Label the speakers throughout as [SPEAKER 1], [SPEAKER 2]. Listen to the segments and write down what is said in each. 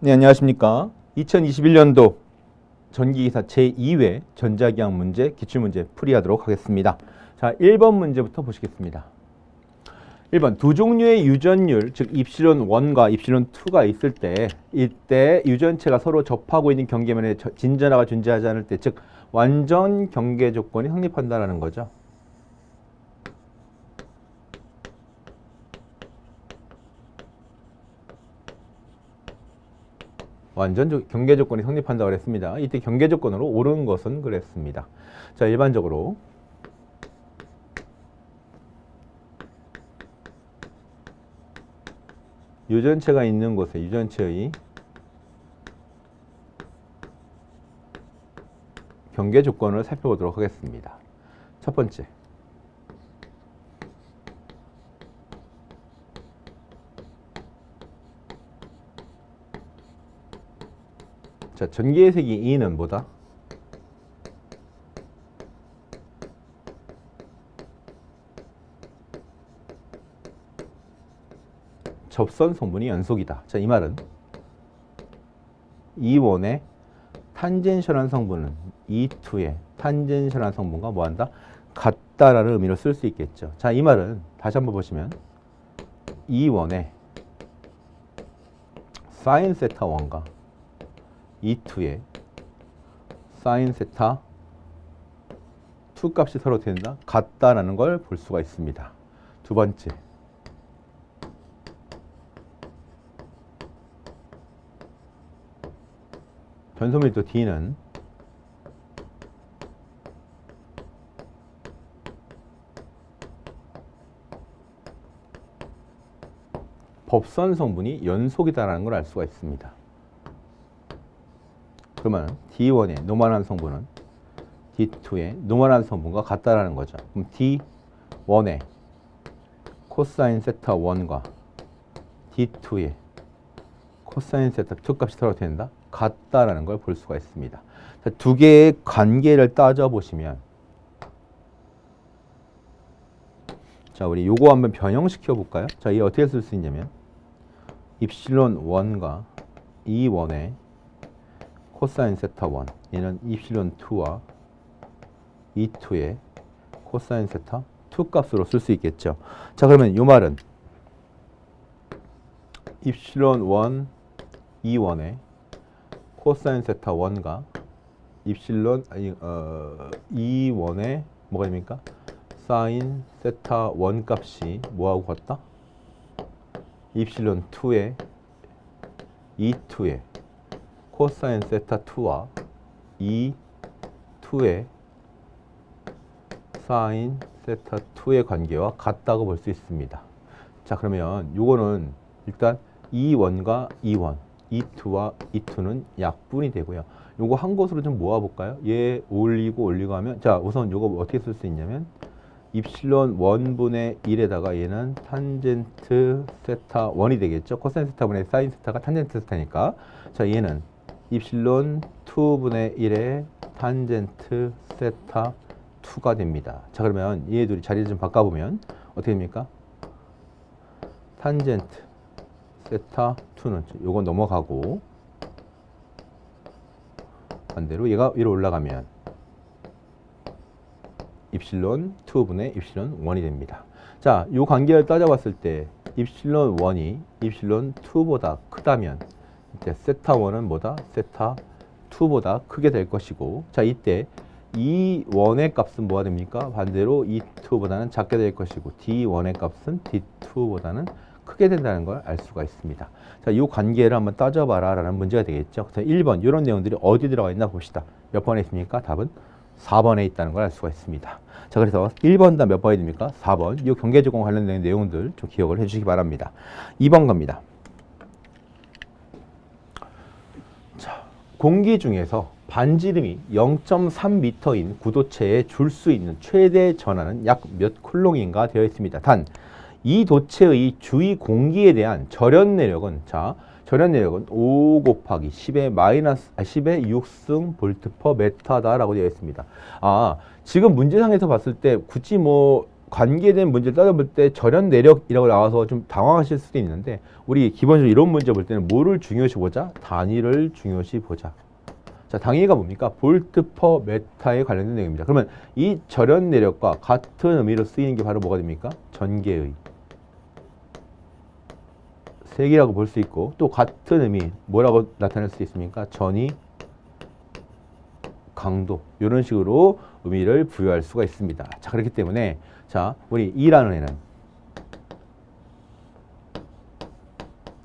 [SPEAKER 1] 네, 안녕하십니까. 2021년도 전기기사 제2회 전자기학 문제, 기출문제 풀이하도록 하겠습니다. 자, 1번 문제부터 보시겠습니다. 1번, 두 종류의 유전율, 즉 입실론 1과 입실론 2가 있을 때 이때 유전체가 서로 접하고 있는 경계면에 진전하가 존재하지 않을 때, 즉 완전 경계 조건이 성립한다는 거죠. 완전 경계 조건이 성립한다고 그랬습니다. 이때 경계 조건으로 옳은 것은 그랬습니다. 자, 일반적으로 유전체가 있는 곳에 유전체의 경계 조건을 살펴보도록 하겠습니다. 첫 번째, 자, 전기의 세기 E는 뭐다? 접선 성분이 연속이다. 자, 이 말은 E1의 탄젠셜한 성분은 E2의 탄젠셜한 성분과 뭐한다? 같다라는 의미로 쓸 수 있겠죠. 자, 이 말은 다시 한번 보시면 E1의 사인 세타 1과 E2의 사인 세타 2 값이 서로 된다? 같다라는 걸 볼 수가 있습니다. 두 번째, 전소밀도 D는 법선 성분이 연속이다라는 걸 알 수가 있습니다. 그러면 D1의 노멀한 성분은 D2의 노멀한 성분과 같다라는 거죠. 그럼 D1의 코사인 세타 1과 D2의 코사인 세타 2 값이 서로 된다? 같다라는 걸 볼 수가 있습니다. 두 개의 관계를 따져보시면, 자, 우리 요거 한번 변형시켜 볼까요? 자, 이 어떻게 쓸 수 있냐면 입실론 1과 E1의 코사인 세타 1, 얘는 입실론 2와 E2의 코사인 세타 2 값으로 쓸 수 있겠죠. 자, 그러면 요 말은 입실론 1, E1의 코사인 세타 1과 입실론 E1의 뭐가 됩니까? 사인 세타 1 값이 뭐하고 같다? 입실론 2의 E2의 코사인 세타 2와 E2의 사인 세타 2의 관계와 같다고 볼 수 있습니다. 자, 그러면 요거는 일단 E1과 E1, E2와 E2는 약분이 되고요. 요거 한 곳으로 좀 모아볼까요? 얘 올리고 하면, 자, 우선 요거 어떻게 쓸 수 있냐면 입실론 1분의 1에다가 얘는 탄젠트 세타 1이 되겠죠. 코사인 세타 분의 사인 세타가 탄젠트 세타니까. 자, 얘는 입실론 2분의 1의 탄젠트 세타 2가 됩니다. 자, 그러면 얘 둘이 자리를 좀 바꿔보면 어떻게 됩니까? 탄젠트 세타 2는 요거 넘어가고 반대로 얘가 위로 올라가면 입실론 2분의 입실론 1이 됩니다. 자, 요 관계를 따져봤을 때 입실론 1이 입실론 2보다 크다면 이때 세타 1은 뭐다? 세타 2보다 크게 될 것이고, 자, 이때 E1의 값은 뭐가 됩니까? 반대로 E2보다는 작게 될 것이고 D1의 값은 D2보다는 크게 된다는 걸 알 수가 있습니다. 자, 이 관계를 한번 따져봐라 라는 문제가 되겠죠. 자, 1번 이런 내용들이 어디 들어가 있나 봅시다. 몇 번에 있습니까? 답은 4번에 있다는 걸 알 수가 있습니다. 자, 그래서 1번 다 몇 번이 됩니까? 4번. 이 경계조건 관련된 내용들 좀 기억을 해주시기 바랍니다. 2번 갑니다. 자, 공기 중에서 반지름이 0.3m인 구도체에 줄 수 있는 최대 전하는 약 몇 쿨롱인가 되어 있습니다. 단, 이 도체의 주위 공기에 대한 절연 내력은, 자, 절연 내력은 5 곱하기 10의 6승 볼트 퍼 메타다라고 되어 있습니다. 아, 지금 문제상에서 봤을 때 굳이 뭐 관계된 문제를 따져볼 때 절연 내력이라고 나와서 좀 당황하실 수도 있는데 우리 기본적으로 이런 문제 볼 때는 뭐를 중요시 보자? 단위를 중요시 보자. 자, 단위가 뭡니까? 볼트 퍼 메타에 관련된 내용입니다. 그러면 이 절연 내력과 같은 의미로 쓰이는 게 바로 뭐가 됩니까? 전개의 색이라고 볼 수 있고 또 같은 의미 뭐라고 나타낼 수 있습니까? 전위 강도 이런 식으로 의미를 부여할 수가 있습니다. 자, 그렇기 때문에 자, 우리 2라는 애는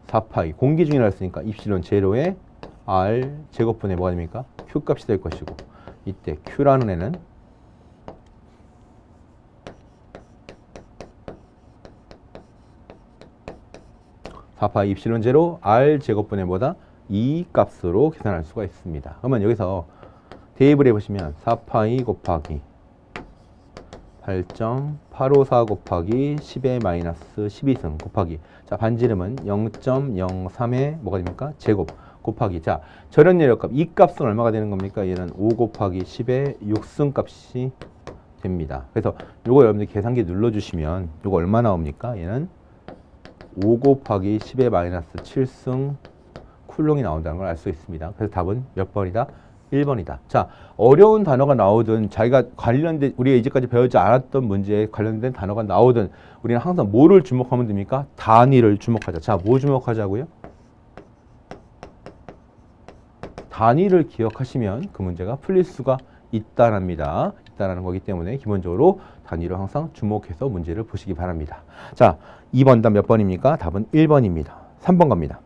[SPEAKER 1] 4파이 공기중이라 했으니까 입실론 제로에 R 제곱분의 뭐가 됩니까? Q 값이 될 것이고 이때 Q라는 애는 4파이 입실론 제로 R 제곱분의 뭐다? 2 값으로 계산할 수가 있습니다. 그러면 여기서 대입을 해보시면 4파이 곱하기 8.854 곱하기 10의 마이너스 12승 곱하기 자 반지름은 0.03의 뭐가 됩니까? 제곱 곱하기 자 절연 내력값 이 값은 얼마가 되는 겁니까? 얘는 5 곱하기 10의 6승 값이 됩니다. 그래서 요거 여러분들 계산기 눌러주시면 요거 얼마 나옵니까? 얘는 5 곱하기 10의 마이너스 7승 쿨롱이 나온다는 걸 알 수 있습니다. 그래서 답은 몇 번이다? 1번이다. 자, 어려운 단어가 나오든 자기가 관련된 우리가 이제까지 배우지 않았던 문제에 관련된 단어가 나오든 우리는 항상 뭐를 주목하면 됩니까? 단위를 주목하자. 자, 뭐 주목하자고요? 단위를 기억하시면 그 문제가 풀릴 수가 있다랍니다. 있다라는 거기 때문에 기본적으로 단위를 항상 주목해서 문제를 보시기 바랍니다. 자, 2번 답 몇 번입니까? 답은 1번입니다. 3번 갑니다.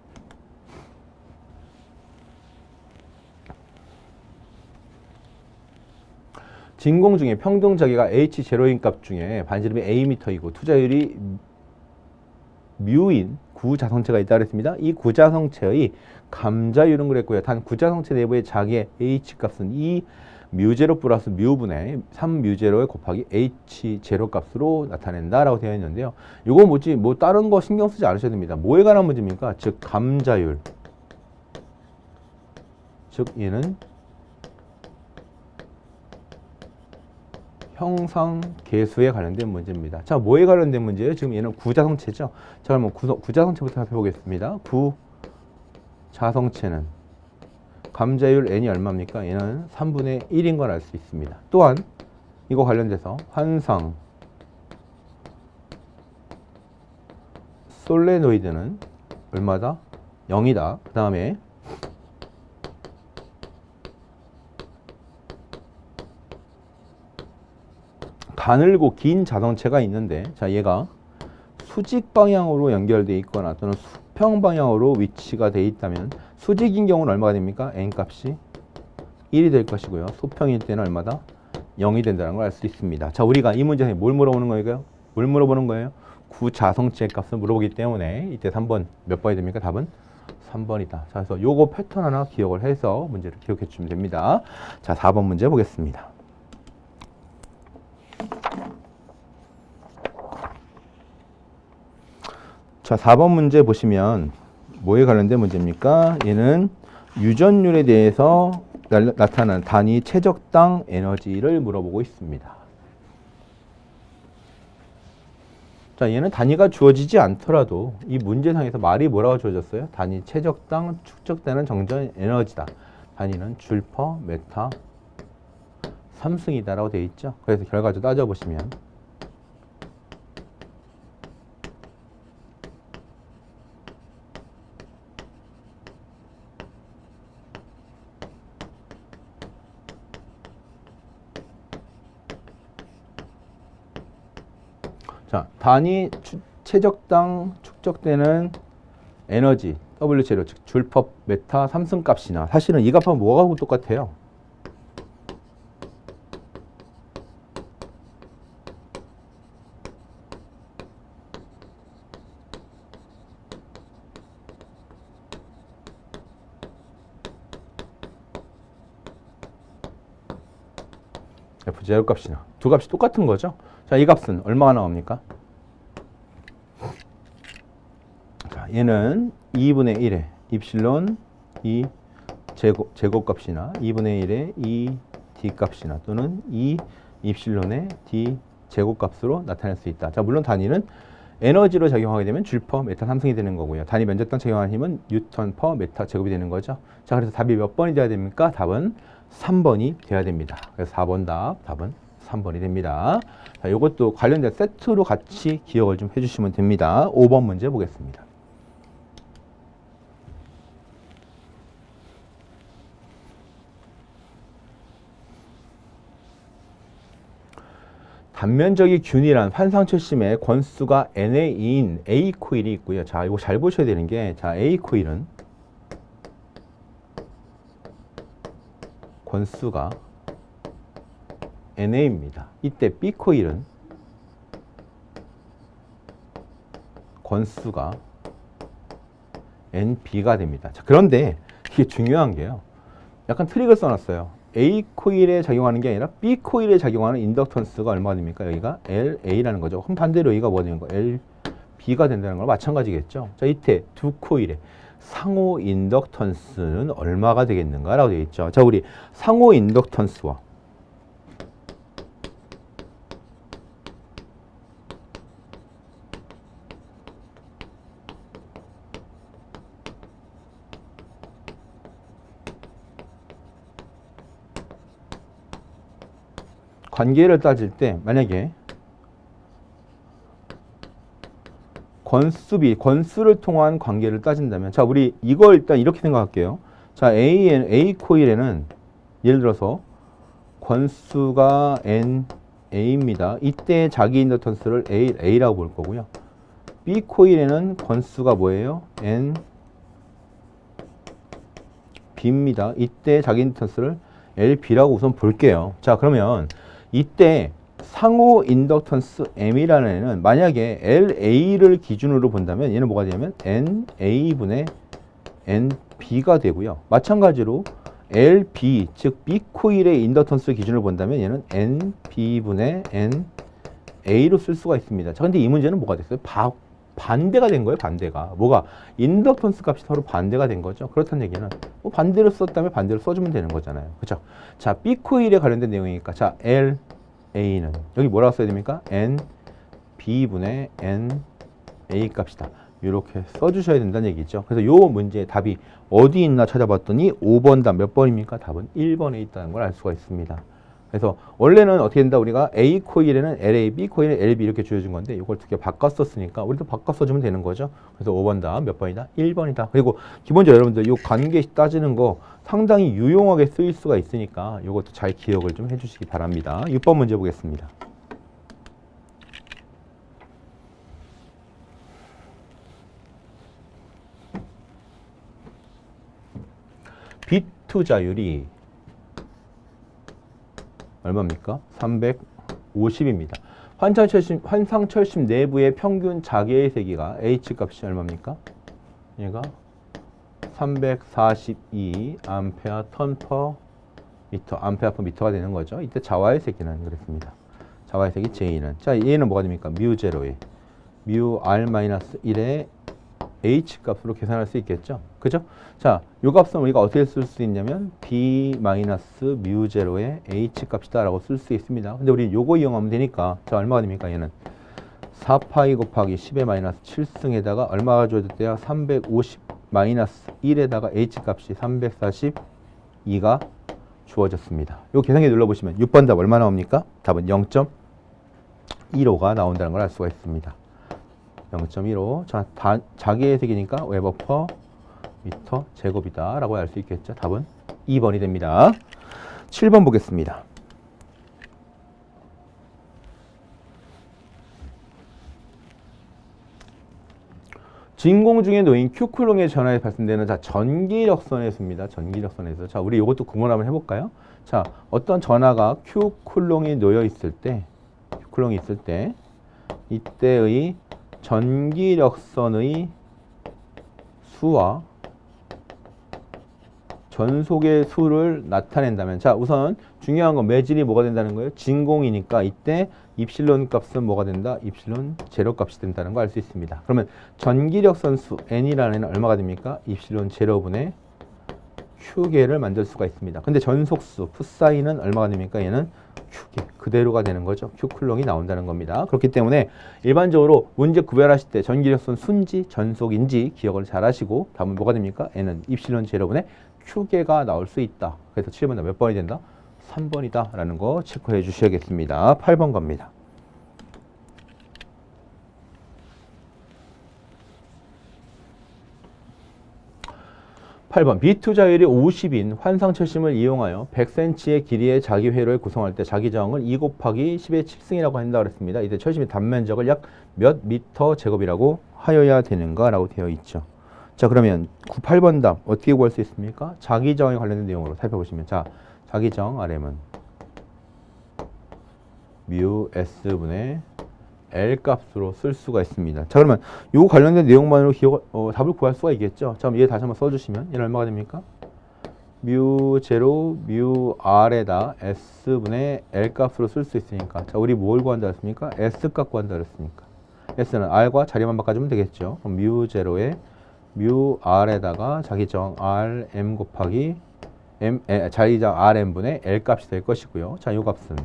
[SPEAKER 1] 진공 중에 평등 자기가 H0인 값 중에 반지름이 Am이고 투자율이 뮤인 구자성체가 있다고 했습니다. 이 구자성체의 감자율은 그랬고요. 단 구자성체 내부의 자기의 H 값은 이 뮤제로 플러스 뮤분의 3뮤제로에 곱하기 H0 값으로 나타낸다라고 되어 있는데요. 이거 뭐지? 뭐 다른 거 신경 쓰지 않으셔도 됩니다. 뭐에 관한 문제입니까? 즉 감자율. 즉 얘는 형상 계수에 관련된 문제입니다. 자, 뭐에 관련된 문제예요? 지금 얘는 구자성체죠. 자, 그러면 구자성체부터 살펴보겠습니다. 구자성체는 감자율 n이 얼마입니까? 얘는 3분의 1인 걸 알 수 있습니다. 또한 이거 관련돼서 환상 솔레노이드는 얼마다? 0이다. 그 다음에 가늘고 긴 자성체가 있는데 자 얘가 수직 방향으로 연결되어 있거나 또는 수평 방향으로 위치가 되어 있다면 수직인 경우는 얼마가 됩니까? n 값이 1이 될 것이고요. 수평일 때는 얼마다? 0이 된다는 걸 알 수 있습니다. 자, 우리가 이 문제에 뭘 물어보는 거예요? 뭘 물어보는 거예요? 구자성체 값을 물어보기 때문에 이때 3번 몇 번이 됩니까? 답은 3번이다. 자, 그래서 요거 패턴 하나 기억을 해서 문제를 기억해 주시면 됩니다. 자, 4번 문제 보겠습니다. 자, 4번 문제 보시면 뭐에 관련된 문제입니까? 얘는 유전율에 대해서 나타나는 단위 최적당 에너지를 물어보고 있습니다. 자, 얘는 단위가 주어지지 않더라도 이 문제상에서 말이 뭐라고 주어졌어요? 단위 최적당 축적되는 정전 에너지다. 단위는 줄 퍼 메타 3승이다라고 되어 있죠. 그래서 결과를 따져보시면 자, 단위 최적당 축적되는 에너지 W0 즉 줄퍼 메타 3승 값이나 사실은 이 값하고 뭐하고 똑같아요? F0 값이나 두 값이 똑같은 거죠. 자, 이 값은 얼마가 나옵니까? 자, 얘는 2분의 1의 입실론 2 제곱 값이나 2분의 1의 2 d 값이나 또는 2 입실론의 d 제곱값으로 나타낼 수 있다. 자, 물론 단위는 에너지로 작용하게 되면 줄 퍼 메타 삼성이 되는 거고요. 단위 면적당 작용하는 힘은 뉴턴 퍼 메타 제곱이 되는 거죠. 자, 그래서 답이 몇 번이 돼야 됩니까? 답은 3번이 돼야 됩니다. 그래서 4번 답은 3번이 됩니다. 자, 이것도 관련된 세트로 같이 기억을 좀 해주시면 됩니다. 5번 문제 보겠습니다. 단면적이 균일한 환상철심의 권수가 n의 2인 A 코일이 있고요. 자, 이거 잘 보셔야 되는 게, 자, A 코일은 권수가 NA입니다. 이때 B 코일은 권수가 NB가 됩니다. 자, 그런데 이게 중요한 게요. 약간 트릭을 써놨어요. A 코일에 작용하는 게 아니라 B 코일에 작용하는 인덕턴스가 얼마가 됩니까? 여기가 LA라는 거죠. 그럼 반대로 여기가 뭐 되는 거? LB가 된다는 거 마찬가지겠죠. 자, 이때 두 코일의 상호 인덕턴스는 얼마가 되겠는가? 라고 되어 있죠. 자, 우리 상호 인덕턴스와 관계를 따질 때 만약에 권수를 통한 관계를 따진다면, 자, 우리 이걸 일단 이렇게 생각할게요. 자, A 코일에는 예를 들어서 권수가 NA입니다. 이때 자기 인덕턴스를 A라고 볼 거고요. B 코일에는 권수가 뭐예요? NB입니다. 이때 자기 인덕턴스를 LB라고 우선 볼게요. 자, 그러면 이때 상호 인덕턴스 M이라는 애는 만약에 LA를 기준으로 본다면 얘는 뭐가 되냐면 NA분의 NB가 되고요. 마찬가지로 LB, 즉 B 코일의 인덕턴스 기준으로 본다면 얘는 NB분의 NA로 쓸 수가 있습니다. 자, 근데 이 문제는 뭐가 됐어요? 반대가 된 거예요, 반대가. 뭐가? 인덕턴스 값이 서로 반대가 된 거죠. 그렇다는 얘기는 뭐 반대로 썼다면 반대로 써주면 되는 거잖아요. 그죠? 자, B 코일에 관련된 내용이니까, 자, LA는 여기 뭐라고 써야 됩니까? NB분의 NA 값이다. 이렇게 써주셔야 된다는 얘기죠. 그래서 요 문제의 답이 어디 있나 찾아봤더니 5번 답 몇 번입니까? 답은 1번에 있다는 걸 알 수가 있습니다. 그래서 원래는 어떻게 된다? 우리가 A 코일에는 LA, B 코일에는 LB 이렇게 주어진 건데 이걸 두 개 바꿔 썼으니까 우리도 바꿔 써주면 되는 거죠. 그래서 5번 답 몇 번이다? 1번이다. 그리고 기본적으로 여러분들 이 관계 따지는 거 상당히 유용하게 쓰일 수가 있으니까 이것도 잘 기억을 좀 해주시기 바랍니다. 6번 문제 보겠습니다. 빚 투자율이 얼마입니까? 350입니다. 환상철심 내부의 평균 자개의 세기가 H값이 얼마입니까? 얘가 342 암페어 턴 퍼 미터, 암페어 퍼 미터가 되는 거죠. 이때 자와의 세기는 그랬습니다. 자와의 세기 J는. 자, 얘는 뭐가 됩니까? 뮤 제로에 뮤 R-1의 H값으로 계산할 수 있겠죠. 그죠? 자, 요 값은 우리가 어떻게 쓸 수 있냐면 B-뮤 제로의 H값이다 라고 쓸 수 있습니다. 근데 우리 요거 이용하면 되니까, 자, 얼마가 됩니까? 얘는 4파이 곱하기 10의 마이너스 7승에다가 얼마가 주어졌대요? 350 마이너스 1에다가 H값이 342가 주어졌습니다. 요 계산기 눌러보시면 6번 답 얼마 나옵니까? 답은 0.15가 나온다는 걸 알 수가 있습니다. 0.15. 자, 자기의 세기니까 웨버 퍼 미터 제곱이다 라고 알 수 있겠죠. 답은 2번이 됩니다. 7번 보겠습니다. 진공 중에 놓인 Q쿨롱의 전하에 발생되는, 자, 전기력선에서입니다. 전기력선에서. 자, 우리 이것도 구분 한번 해볼까요? 자, 어떤 전하가 Q쿨롱이 놓여 있을 때, Q쿨롱이 있을 때, 이때의 전기력선의 수와 전속의 수를 나타낸다면, 자, 우선 중요한 건 매질이 뭐가 된다는 거예요? 진공이니까 이때 입실론 값은 뭐가 된다? 입실론 제로 값이 된다는 거 알 수 있습니다. 그러면 전기력선 수 N이라는 애는 얼마가 됩니까? 입실론 제로분의 Q개를 만들 수가 있습니다. 근데 전속수 풋사이는 얼마가 됩니까? 얘는 Q개 그대로가 되는 거죠. Q쿨롱이 나온다는 겁니다. 그렇기 때문에 일반적으로 문제 구별하실 때 전기력선 순지, 전속인지 기억을 잘 하시고 답은 뭐가 됩니까? N은 입실론 제로분의 Q개가 나올 수 있다. 그래서 7번 몇 번이 된다? 3번이다 라는 거 체크해 주셔야겠습니다. 8번 갑니다. 8번 비투자율이 50인 환상철심을 이용하여 100cm의 길이의 자기 회로를 구성할 때 자기 저항을 2 곱하기 10의 7승이라고 한다 그랬습니다. 이때 철심의 단면적을 약 몇 미터 제곱이라고 하여야 되는가 라고 되어 있죠. 자, 그러면 8번 답 어떻게 구할 수 있습니까? 자기 저항에 관련된 내용으로 살펴보시면, 자, 자기 저항 RM은 뮤 S분의 L 값으로 쓸 수가 있습니다. 자, 그러면 요 관련된 내용만으로 답을 구할 수가 있겠죠. 자, 그럼 얘 다시 한번 써주시면 얘는 얼마가 됩니까? 뮤 제로 뮤 R에다 S분의 L 값으로 쓸 수 있으니까, 자, 우리 뭘 구한다 했습니까? S 값 구한다 했으니까 S는 R과 자리만 바꿔주면 되겠죠. 그럼 뮤 제로에 뮤 R에다가 자기 저항 RM 곱하기 자기 저항 RM분의 L 값이 될 것이고요. 자, 요 값은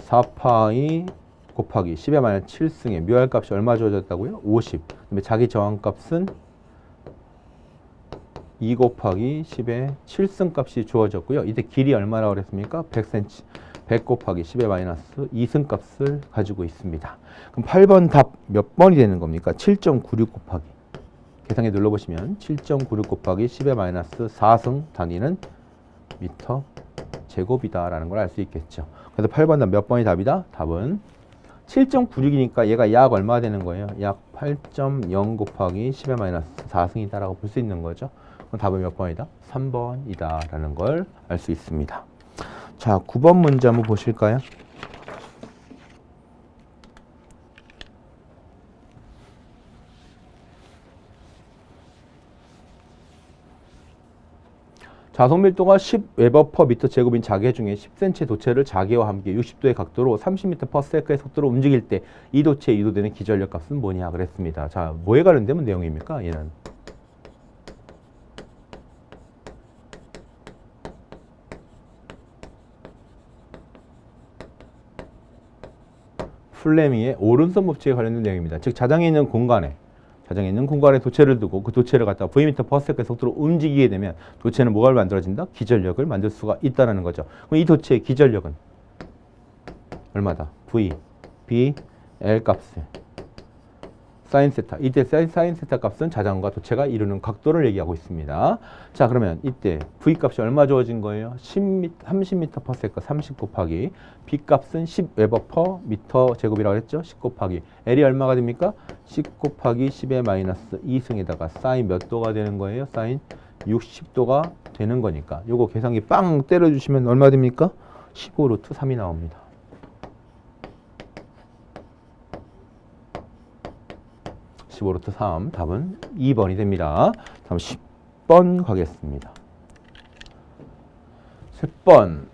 [SPEAKER 1] 4파이 곱하기 10의 마이너스 7승에 묘할 값이 얼마 주어졌다고요? 50. 그다음에 자기 저항 값은 2 곱하기 10의 7승 값이 주어졌고요. 이때 길이 얼마라고 그랬습니까? 100cm. 100 곱하기 10의 마이너스 2승 값을 가지고 있습니다. 그럼 8번 답 몇 번이 되는 겁니까? 7.96 곱하기. 계산기 눌러보시면 7.96 곱하기 10의 마이너스 4승 단위는 미터 제곱이다라는 걸 알 수 있겠죠. 그래서 8번 답 몇 번이 답이다? 답은 7.96이니까 얘가 약 얼마 되는 거예요? 약 8.0 곱하기 10의 마이너스 4승이다라고 볼 수 있는 거죠. 그럼 답은 몇 번이다? 3번이다라는 걸 알 수 있습니다. 자, 9번 문제 한번 보실까요? 자석 밀도가 10웨버/미터 제곱인 자개 중에 10cm 도체를 자개와 함께 60도의 각도로 30m/s의 속도로 움직일 때 이 도체에 유도되는 기전력 값은 뭐냐 그랬습니다. 자, 뭐에 관련된 내용입니까? 얘는 플레밍의 오른손 법칙에 관련된 내용입니다. 즉, 자장에 있는 공간에 도체를 두고 그 도체를 갖다가 Vm/s의 속도로 움직이게 되면 도체는 뭐가 만들어진다? 기전력을 만들 수가 있다는 거죠. 그럼 이 도체의 기전력은 얼마다? V, B, L 값에 사인 세타. 이때 사인 세타 값은 자장과 도체가 이루는 각도를 얘기하고 있습니다. 자, 그러면 이때 V 값이 얼마 주어진 거예요? 30m/s 30 곱하기 B 값은 10웨버/미터 제곱이라고 했죠? 10 곱하기 L이 얼마가 됩니까? 10 곱하기 10의 마이너스 2승에다가 사인 몇 도가 되는 거예요? 사인 60도가 되는 거니까 요거 계산기 빵 때려주시면 얼마 됩니까? 15 루트 3이 나옵니다. 15 루트 3 답은 2번이 됩니다. 다음 10번 가겠습니다. 10번.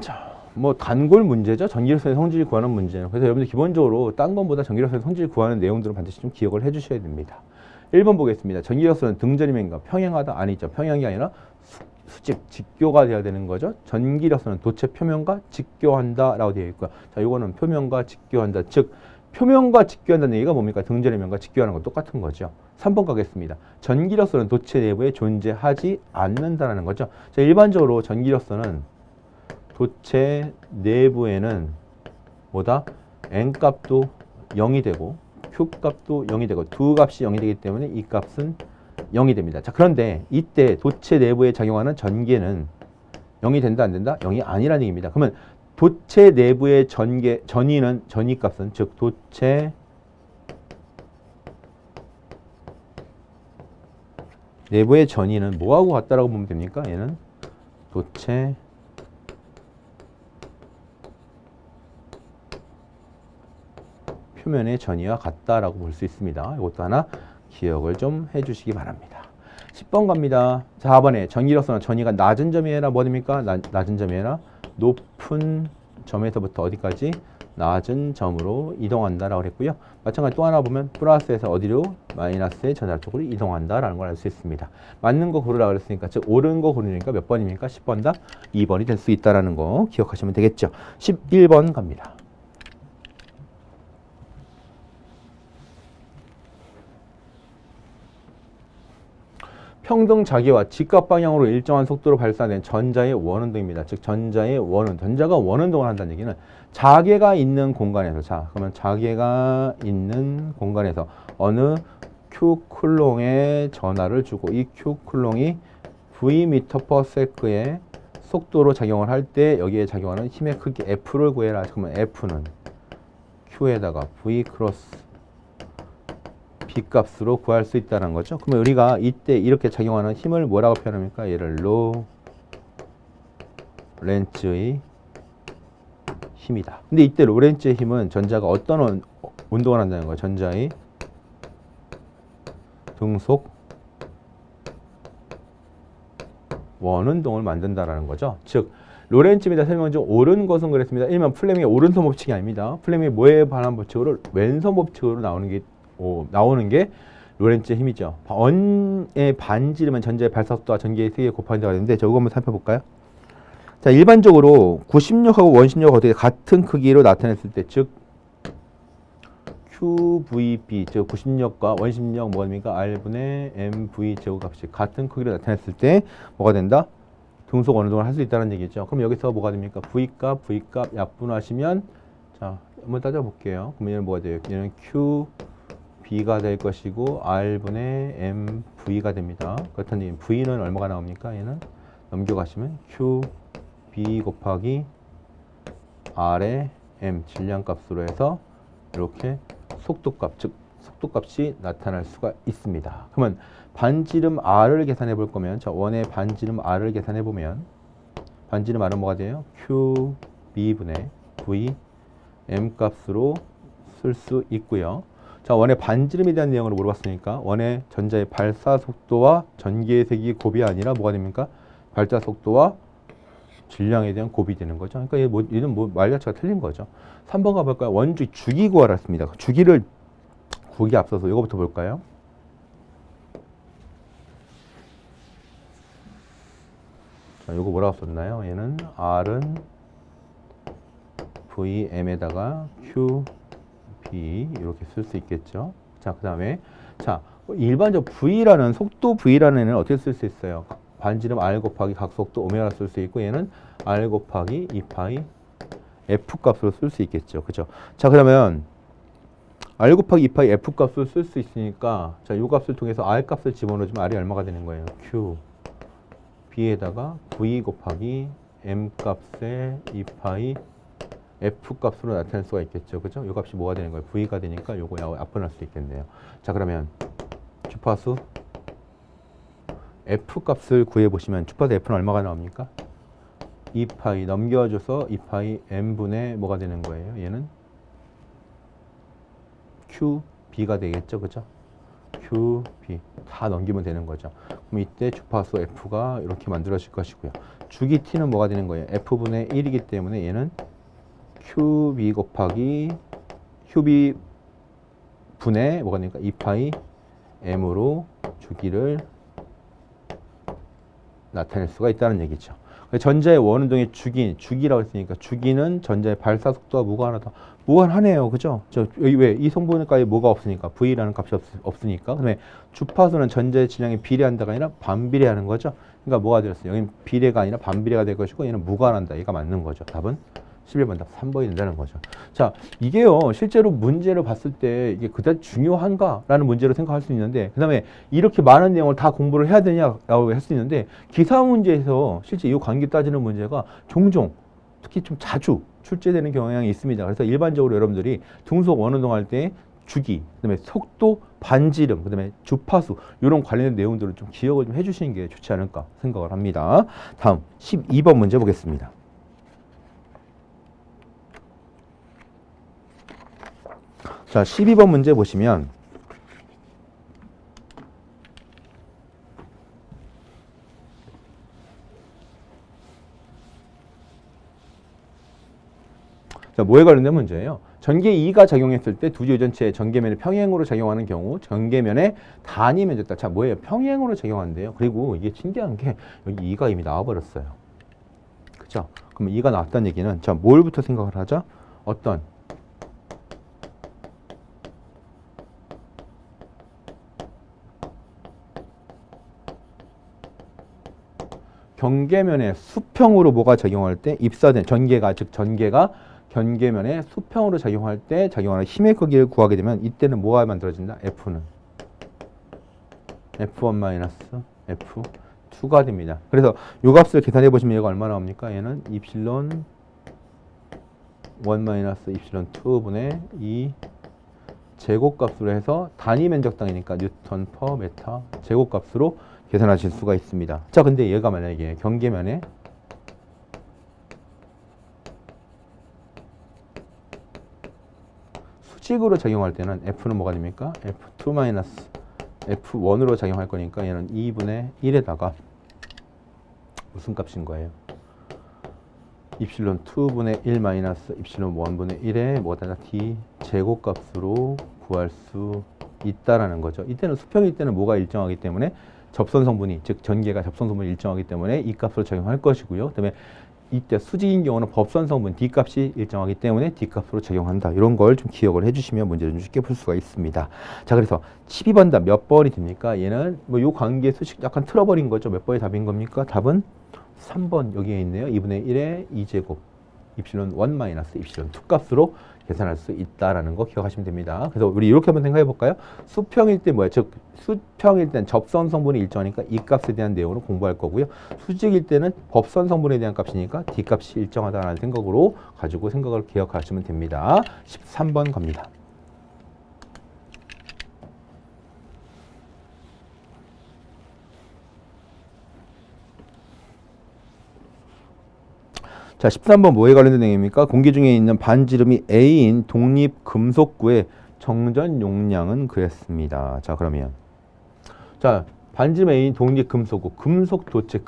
[SPEAKER 1] 자, 뭐 단골 문제죠. 전기력선의 성질 구하는 문제는. 그래서 여러분들 기본적으로 딴 것보다 전기력선의 성질 구하는 내용들은 반드시 좀 기억을 해 주셔야 됩니다. 1번 보겠습니다. 전기력선은 등전이면가 평행하다? 아니죠. 평행이 아니라 수직, 직교가 돼야 되는 거죠. 전기력선은 도체 표면과 직교한다 라고 되어 있고요. 자, 이거는 표면과 직교한다. 즉 표면과 직교한다는 얘기가 뭡니까? 등전의 면과 직교하는 건 똑같은 거죠. 3번 가겠습니다. 전기력선은 도체 내부에 존재하지 않는다는 거죠. 자, 일반적으로 전기력선은 도체 내부에는 뭐다? N값도 0이 되고 Q값도 0이 되고 두 값이 0이 되기 때문에 이 값은 0이 됩니다. 자, 그런데 이때 도체 내부에 작용하는 전기는 0이 된다 안 된다? 0이 아니라는 얘기입니다. 그러면 도체 내부의 전위값은 즉 도체 내부의 전위는 뭐하고 같다라고 보면 됩니까? 얘는 도체 표면의 전위와 같다라고 볼 수 있습니다. 이것도 하나 기억을 좀 해주시기 바랍니다. 10번 갑니다. 자, 4번에 전기력선은 전위가 낮은 점이 아니라 뭐 됩니까? 낮은 점이 아니라 높은 점에서부터 어디까지? 낮은 점으로 이동한다라고 그랬고요. 마찬가지 또 하나 보면 플러스에서 어디로? 마이너스의 전달 쪽으로 이동한다라는 걸 알 수 있습니다. 맞는 거 고르라 그랬으니까 즉 옳은 거 고르니까 몇 번입니까? 10번 다 2번이 될 수 있다라는 거 기억하시면 되겠죠. 11번 갑니다. 평등 자기와 직각 방향으로 일정한 속도로 발사된 전자의 원운동입니다. 즉 전자의 원운, 전자가 원운동을 한다는 얘기는 자개가 있는 공간에서, 자 그러면 자개가 있는 공간에서 어느 Q 쿨롱에 전하를 주고 이 Q 쿨롱이 V m/s의 속도로 작용을 할 때 여기에 작용하는 힘의 크기 F를 구해라. 그러면 F는 Q에다가 V 크로스 B 값으로 구할 수 있다는 거죠. 그러면 우리가 이때 이렇게 작용하는 힘을 뭐라고 표현합니까? 얘를 로렌츠의 힘이다. 근데 이때 로렌츠의 힘은 전자가 어떤 운동을 한다는 거예요? 전자의 등속 원운동을 만든다라는 거죠. 즉 로렌츠입니다. 설명 중 옳은 것은 그랬습니다. 일면 플레밍의 오른손 법칙이 아닙니다. 플레밍이 뭐에 관한 법칙으로? 왼손 법칙으로 나오는 게 로렌츠의 힘이죠. 원의 반지름은 전자의 발사속도와 전기의 세기에 곱한다고 했는데 저거 한번 살펴볼까요? 자, 일반적으로 구심력하고 원심력을 어떻게 같은 크기로 나타냈을 때, 즉 QVB, 즉 구심력과 원심력 뭐가 됩니까? R분의 MV 제곱값이 같은 크기로 나타냈을 때 뭐가 된다? 등속 어느 정도 할 수 있다는 얘기죠. 그럼 여기서 뭐가 됩니까? V값 약분하시면, 자 한번 따져볼게요. 그럼 얘는 뭐가 돼요? 얘는 QB가 될 것이고 R분의 MV가 됩니다. 그렇다면 V는 얼마가 나옵니까? 얘는 넘겨가시면 QB 곱하기 R의 M 질량값으로 해서 이렇게 속도값, 즉 속도값이 나타날 수가 있습니다. 그러면 반지름 R을 계산해 볼 거면, 자 원의 반지름 R을 계산해 보면 반지름 R은 뭐가 돼요? QB분의 V M 값으로 쓸 수 있고요. 자 원의 반지름에 대한 내용을 물어봤으니까 원의 전자의 발사 속도와 전기의 세기 곱이 아니라 뭐가 됩니까? 발사 속도와 질량에 대한 곱이 되는 거죠. 그러니까 얘는 말 자체가 틀린 거죠. 3번 가볼까요? 원주 주기 구하라 했습니다. 주기를 구기 앞서서 이거부터 볼까요? 자, 이거 뭐라고 썼나요? 얘는 R은 VM에다가 QB 이렇게 쓸 수 있겠죠. 자, 그 다음에 자 일반적 V라는 속도 V라는 애는 어떻게 쓸 수 있어요? 반지름 R 곱하기 각속도 오메가 쓸 수 있고 얘는 R 곱하기 2파이 F 값으로 쓸 수 있겠죠. 그죠? 자, 그러면 R 곱하기 2파이 F 값을 쓸 수 있으니까 자, 이 값을 통해서 R 값을 집어넣어주면 R이 얼마가 되는 거예요? Q B에다가 V 곱하기 M 값의 2파이 F 값으로 나타낼 수가 있겠죠. 그죠? 이 값이 뭐가 되는 거예요? V가 되니까 요거 약분할 수 있겠네요. 자, 그러면 주파수 F 값을 구해보시면 주파수 F는 얼마가 나옵니까? 2파이 넘겨줘서 2파이 M분의 뭐가 되는 거예요? 얘는 QB가 되겠죠. 그죠? QB 다 넘기면 되는 거죠. 그럼 이때 주파수 F가 이렇게 만들어질 것이고요. 주기 T는 뭐가 되는 거예요? F분의 1이기 때문에 얘는 QB 곱하기 QB 분의 뭐가 되니까 2파이 M으로 주기를 나타낼 수가 있다는 얘기죠. 전자의 원운동의 주기라고 했으니까 주기는 전자의 발사 속도와 무관하다. 무관하네요. 그죠? 왜? 이 성분까지 뭐가 없으니까. V라는 값이 없으니까. 그다음에 주파수는 전자의 질량에 비례한다가 아니라 반비례하는 거죠. 그러니까 뭐가 되었어요? 여기는 비례가 아니라 반비례가 될 것이고 얘는 무관한다. 얘가 맞는 거죠. 답은 11번 답 3번이 된다는 거죠. 자, 이게요, 실제로 문제를 봤을 때 이게 그다지 중요한가라는 문제로 생각할 수 있는데, 그 다음에 이렇게 많은 내용을 다 공부를 해야 되냐라고 할 수 있는데, 기사 문제에서 실제 이 관계 따지는 문제가 종종, 특히 좀 자주 출제되는 경향이 있습니다. 그래서 일반적으로 여러분들이 등속 원운동할 때 주기, 그다음에 속도, 반지름, 그다음에 주파수 이런 관련된 내용들을 좀 기억을 좀 해주시는 게 좋지 않을까 생각을 합니다. 다음 12번 문제 보겠습니다. 자, 12번 문제 보시면 자, 뭐에 관련된 문제예요? 전개 2가 작용했을 때 두 유전체의 전개면이 평행으로 작용하는 경우 전개면의 단위 면적다. 자, 뭐예요? 평행으로 작용한대요. 그리고 이게 신기한 게 여기 2가 이미 나와버렸어요. 그죠? 그럼 2가 나왔다는 얘기는 자, 뭘부터 생각을 하자? 어떤 경계면에 수평으로 뭐가 작용할 때 입사된 전개가 즉 전개가 경계면에 수평으로 작용할 때 작용하는 힘의 크기를 구하게 되면 이때는 뭐가 만들어진다? F는 F1 F2가 됩니다. 그래서 이 값을 계산해 보시면 얘가 얼마 나옵니까? 얘는 입실론 1 입실론 2분의 2 제곱값으로 해서 단위 면적당이니까 뉴턴 퍼 메타 제곱값으로 계산하실 수가 있습니다. 자, 근데 얘가 만약에 경계면에 수직으로 작용할 때는 F는 뭐가 됩니까? F2 F1으로 작용할 거니까 얘는 2분의 1에다가 무슨 값인 거예요? 입실론 2분의 1 입실론 1분의 1에 뭐가 D 제곱값으로 구할 수 있다라는 거죠. 이때는 수평일 때는 뭐가 일정하기 때문에 접선 성분이 즉 전개가 접선 성분이 일정하기 때문에 이 값으로 적용할 것이고요. 그다음에 이때 수직인 경우는 법선 성분 D 값이 일정하기 때문에 D 값으로 적용한다. 이런 걸 좀 기억을 해주시면 문제를 좀 쉽게 풀 수가 있습니다. 자, 그래서 12번 답 몇 번이 됩니까? 얘는 뭐 요 관계 수식 약간 틀어버린 거죠. 몇 번이 답인 겁니까? 답은 3번 여기에 있네요. 2분의 1의 2제곱 입실론 1 입실론 2 값으로 계산할 수 있다라는 거 기억하시면 됩니다. 그래서 우리 이렇게 한번 생각해 볼까요? 수평일 때 뭐야? 즉 수평일 때는 접선 성분이 일정하니까 이 값에 대한 내용으로 공부할 거고요. 수직일 때는 법선 성분에 대한 값이니까 D 값이 일정하다라는 생각으로 가지고 생각을 기억하시면 됩니다. 13번 갑니다. 자, 13번 뭐에 관련된 내용입니까? 공기 중에 있는 반지름이 A인 독립금속구의 정전 용량은 그랬습니다. 자, 그러면 자, 반지름 A인 독립금속구, 금속 도체,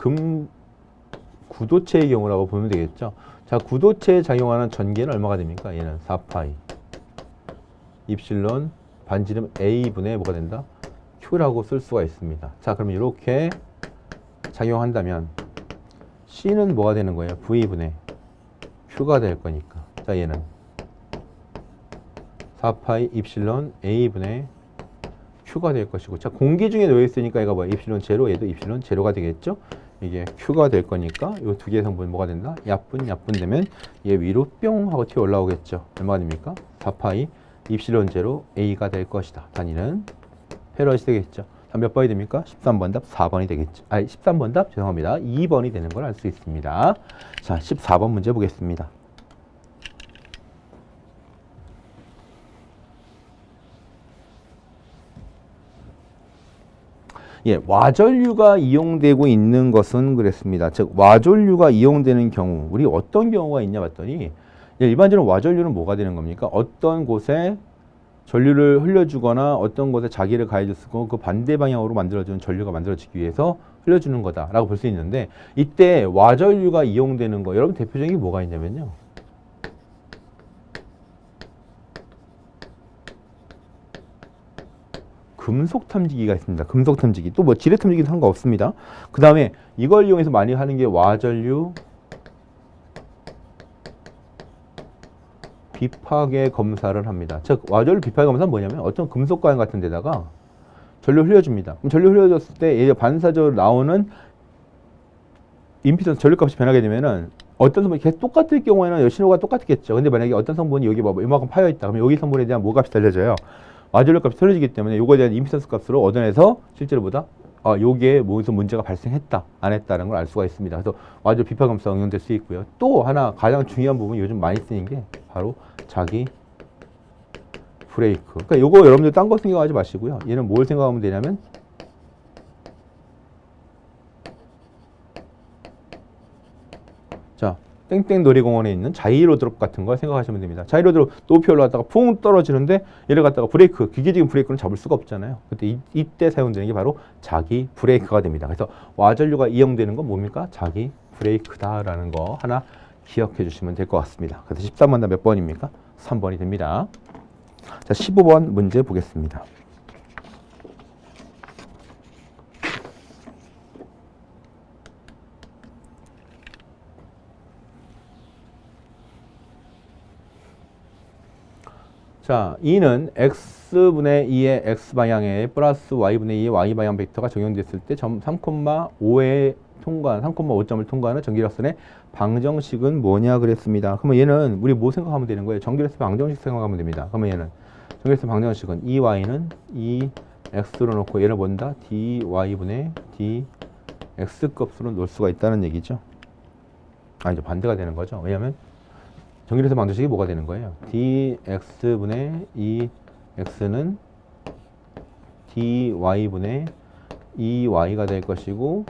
[SPEAKER 1] 구도체의 경우라고 보면 되겠죠. 자, 구도체에 작용하는 전기는 얼마가 됩니까? 얘는 4파이 입실론 반지름 A분의 뭐가 된다? Q라고 쓸 수가 있습니다. 자, 그러면 이렇게 작용한다면 C는 뭐가 되는 거예요? V분의 Q가 될 거니까. 자, 얘는 4파이 입실론 A분의 Q가 될 것이고. 자, 공기 중에 놓여 있으니까 얘가 뭐야? 입실론 제로, 얘도 입실론 제로가 되겠죠? 이게 Q가 될 거니까 이 두 개의 성분이 뭐가 된다? 약분 되면 얘 위로 뿅 하고 튀어 올라오겠죠? 얼마가 됩니까? 4파이 입실론 제로 A가 될 것이다. 단위는 페럿이 되겠죠? 몇 번이 됩니까? 13번 답 4번이 되겠죠. 13번 답 죄송합니다. 2번이 되는 걸 알 수 있습니다. 자, 14번 문제 보겠습니다. 예, 와전류가 이용되고 있는 것은 그랬습니다. 즉, 와전류가 이용되는 경우, 우리 어떤 경우가 있냐 봤더니, 일반적으로 와전류는 뭐가 되는 겁니까? 어떤 곳에 전류를 흘려주거나 어떤 곳에 자기를 가해줬고 그 반대 방향으로 만들어주는 전류가 만들어지기 위해서 흘려주는 거다라고 볼 수 있는데 이때 와전류가 이용되는 거 여러분 대표적인 게 뭐가 있냐면요. 금속 탐지기가 있습니다. 금속 탐지기. 또 뭐 지뢰 탐지기는 상관없습니다. 그 다음에 이걸 이용해서 많이 하는 게 와전류 비파괴 검사를 합니다. 즉 와전류 비파괴 검사는 뭐냐면 어떤 금속관 같은 데다가 전류 흘려줍니다. 그럼 전류 흘려줬을 때 반사적으로 나오는 임피던스 전류값이 변하게 되면은 어떤 성분이 계속 똑같을 경우에는 신호가 똑같겠죠. 근데 만약에 어떤 성분이 여기 뭐 이만큼 파여 있다. 그러면 여기 성분에 대한 모 값이 달려져요. 와전류 값이 틀려지기 때문에 요거에 대한 임피던스 값으로 얻어내서 실제로 보다 요게 무슨 문제가 발생했다, 안 했다는 걸 알 수가 있습니다. 그래서 와전류 비파 검사가 응용될 수 있고요. 또 하나 가장 중요한 부분이 요즘 많이 쓰이는 게 바로 자기 브레이크. 그러니까 요거 여러분들 딴 거 생각하지 마시고요. 얘는 뭘 생각하면 되냐면 자, 땡땡 놀이공원에 있는 자이로드롭 같은 걸 생각하시면 됩니다. 자이로드롭 높이 올라갔다가 붕 떨어지는데 얘를 갖다가 브레이크, 기계적인 브레이크는 잡을 수가 없잖아요. 그때 이때 사용되는 게 바로 자기 브레이크가 됩니다. 그래서 와전류가 이용되는 건 뭡니까? 자기 브레이크다라는 거 하나 기억해 주시면 될 것 같습니다. 그래서 13번 몇 번입니까? 3번이 됩니다. 자, 15번 문제 보겠습니다. 자, 이는 x분의 2의 x방향에 플러스 y분의 2의 y방향 벡터가 적용됐을 때 점 3,5에 통과한 3,5점을 통과하는 전기력선의 방정식은 뭐냐 그랬습니다. 그러면 얘는 우리 뭐 생각하면 되는 거예요? 전기력선 방정식 생각하면 됩니다. 그러면 얘는 전기력선 방정식은 2y는 2x로 놓고 얘를 본다. dy분의 dx 값으로 놓을 수가 있다는 얘기죠. 아니죠. 반대가 되는 거죠. 왜냐하면 전기력선 방정식이 뭐가 되는 거예요? dx분의 2x는 dy분의 2y가 될 것이고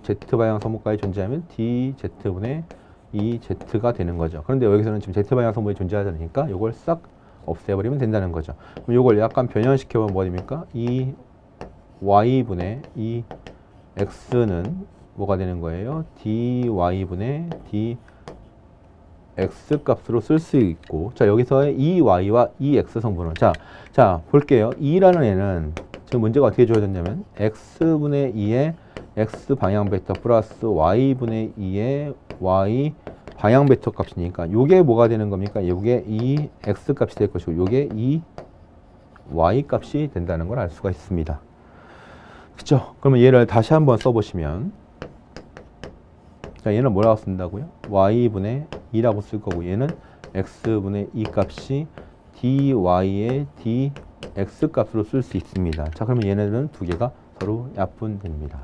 [SPEAKER 1] z방향 소모까지 존재하면 dz분의 2z가 되는 거죠. 그런데 여기서는 지금 z방향 소모에 존재하지 않으니까 이걸 싹 없애버리면 된다는 거죠. 그럼 이걸 약간 변형시켜보면 뭐 됩니까? 이 y분의 이 x는 뭐가 되는 거예요? dy분의 dx 값으로 쓸 수 있고, 자, 여기서의 이 y와 이 x 성분은 자, 볼게요. 2라는 애는 지금 문제가 어떻게 주어졌냐면 x분의 2의 x 방향 벡터 플러스 y분의 2의 y 방향 벡터 값이니까 요게 뭐가 되는 겁니까? 요게 이 x 값이 될 것이고 요게 이 y 값이 된다는 걸 알 수가 있습니다. 그쵸? 그러면 얘를 다시 한번 써보시면, 자, 얘는 뭐라고 쓴다고요? y분의 2라고 쓸 거고 얘는 x분의 2 값이 dy의 dx 값으로 쓸 수 있습니다. 자, 그러면 얘네들은 두 개가 서로 약분됩니다.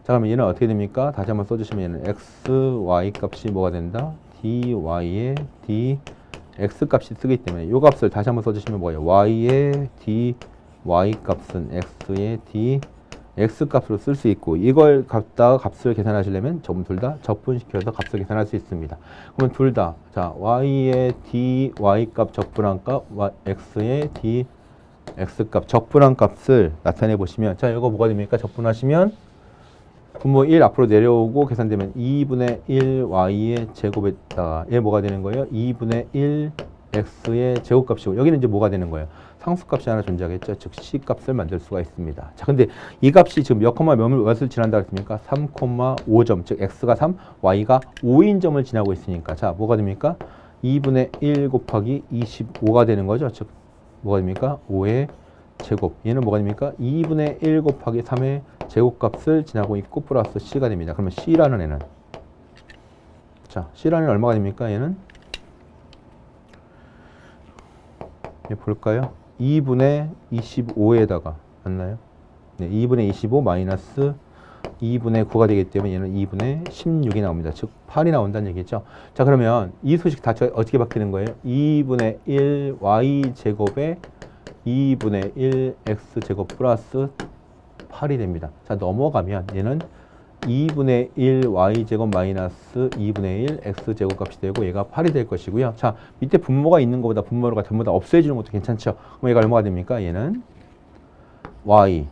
[SPEAKER 1] 자, 그러면 얘는 어떻게 됩니까? 다시 한번 써주시면 얘는 x, y 값이 뭐가 된다? dy의 dx 값이 쓰기 때문에 이 값을 다시 한번 써주시면 뭐예요? y의 dy 값은 x의 dx 값으로 쓸 수 있고, 이걸 갖다가 값을 계산하시려면 전부 둘 다 적분시켜서 값을 계산할 수 있습니다. 그러면 둘 다, 자, y의 dy 값 적분한 값, x의 dx 값 적분한 값을 나타내 보시면, 자, 이거 뭐가 됩니까? 적분하시면 분모 1 앞으로 내려오고 계산되면 2분의 1 y의 제곱에다가 얘 뭐가 되는 거예요? 2분의 1 x의 제곱값이고, 여기는 이제 뭐가 되는 거예요? 상수값이 하나 존재하겠죠. 즉 c값을 만들 수가 있습니다. 자, 근데 이 값이 지금 몇 콤마 몇을 지난다 그랬습니까? 3,5점, 즉 x가 3, y가 5인 점을 지나고 있으니까, 자, 뭐가 됩니까? 2분의 1 곱하기 25가 되는 거죠. 즉 뭐가 됩니까? 5의 제곱. 얘는 뭐가 됩니까? 2분의 1 곱하기 3의 제곱값을 지나고 있고 플러스 c가 됩니다. 그러면 c라는 애는, 자, c라는 애는 얼마가 됩니까? 얘는 볼까요? 2분의 25에다가 맞나요? 네, 2분의 25 마이너스 2분의 9가 되기 때문에 얘는 2분의 16이 나옵니다. 즉 8이 나온다는 얘기죠. 자, 그러면 이 수식 다 어떻게 바뀌는 거예요? 2분의 1 y 제곱에 2분의 1 x 제곱 플러스 8이 됩니다. 자, 넘어가면 얘는 2분의 1 y 제곱 마이너스 2분의 1 x 제곱 값이 되고 얘가 8이 될 것이고요. 자, 밑에 분모가 있는 것보다 분모가 전부 다 없애주는 것도 괜찮죠. 그럼 얘가 얼마가 됩니까? 얘는 y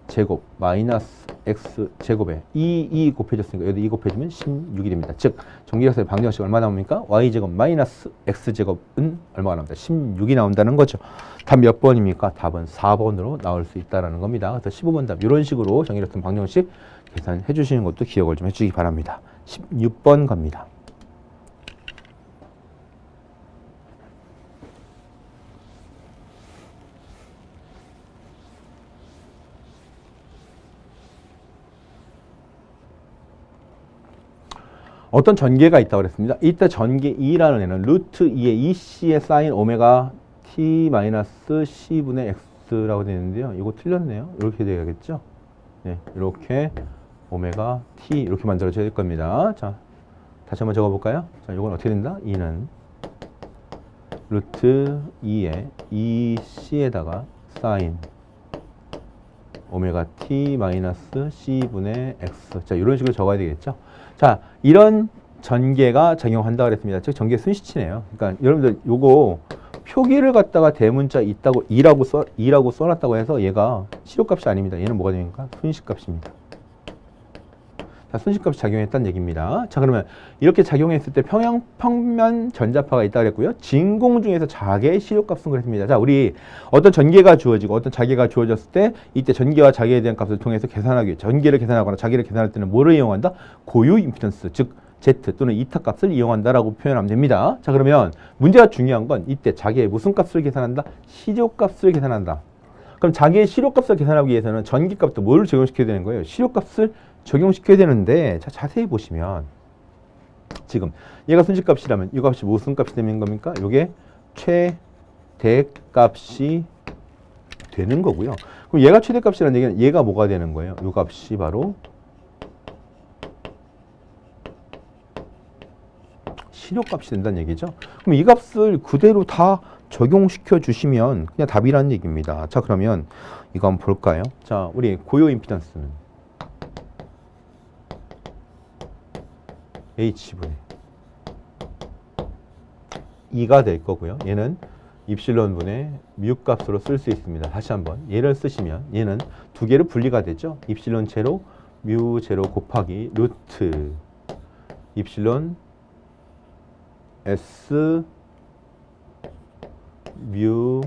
[SPEAKER 1] 제곱 마이너스 x 제곱에 2 곱해졌으니까 여기 2 곱해주면 16이 됩니다. 즉 전기력선의 방정식 얼마 나옵니까? y 제곱 마이너스 x 제곱은 얼마가 나옵니다? 16이 나온다는 거죠. 답 몇 번입니까? 답은 4번으로 나올 수 있다는 겁니다. 그래서 15번 답 이런 식으로 전기력선 방정식 계산해 주시는 것도 기억을 좀 해주시기 바랍니다. 16번 갑니다. 어떤 전개가 있다고 그랬습니다. 이때 전개 2라는 애는 루트 2의 2c의 사인 오메가 t 마이너스 c분의 x라고 되어 있는데요. 이거 틀렸네요. 이렇게 되어야겠죠? 네, 이렇게 오메가 t 이렇게 만들어져야 될 겁니다. 자, 다시 한번 적어볼까요? 자, 이건 어떻게 된다? 2는 루트 2의 2c에다가 사인 오메가 t 마이너스 c분의 x. 자, 이런 식으로 적어야 되겠죠? 자, 이런 전개가 작용한다 그랬습니다. 즉 전개 순시치네요. 그러니까 여러분들 요거 표기를 갖다가 대문자 있다고 2라고 써놨다고 해서 얘가 실효값이 아닙니다. 얘는 뭐가 됩니까? 순식값입니다. 자, 순식값이 작용했다는 얘기입니다. 자, 그러면 이렇게 작용했을 때 평면 전자파가 있다고 그랬고요. 진공 중에서 자개의 시료값은 그랬습니다. 자, 우리 어떤 전개가 주어지고 어떤 자개가 주어졌을 때 이때 전개와 자개에 대한 값을 통해서 계산하기 위해 전개를 계산하거나 자개를 계산할 때는 뭐를 이용한다? 고유 임피던스, 즉 Z 또는 이타 값을 이용한다라고 표현하면 됩니다. 자, 그러면 문제가 중요한 건 이때 자개의 무슨 값을 계산한다? 시료값을 계산한다. 그럼 자기의 시료값을 계산하기 위해서는 전기값도 뭘 적용시켜야 되는 거예요? 시료값을 적용시켜야 되는데, 자, 자세히 보시면 지금 얘가 순식값이라면 이 값이 무슨 값이 되는 겁니까? 이게 최대값이 되는 거고요. 그럼 얘가 최대값이라는 얘기는 얘가 뭐가 되는 거예요? 이 값이 바로 시료값이 된다는 얘기죠. 그럼 이 값을 그대로 다 적용시켜 주시면 그냥 답이라는 얘기입니다. 자, 그러면 이거 한번 볼까요? 자, 우리 고유 임피던스는 H분의 2가 될 거고요. 얘는 입실론분의 뮤 값으로 쓸 수 있습니다. 다시 한번 얘를 쓰시면 얘는 두 개로 분리가 되죠. 입실론 제로 뮤 제로 곱하기 루트 입실론 S 뮤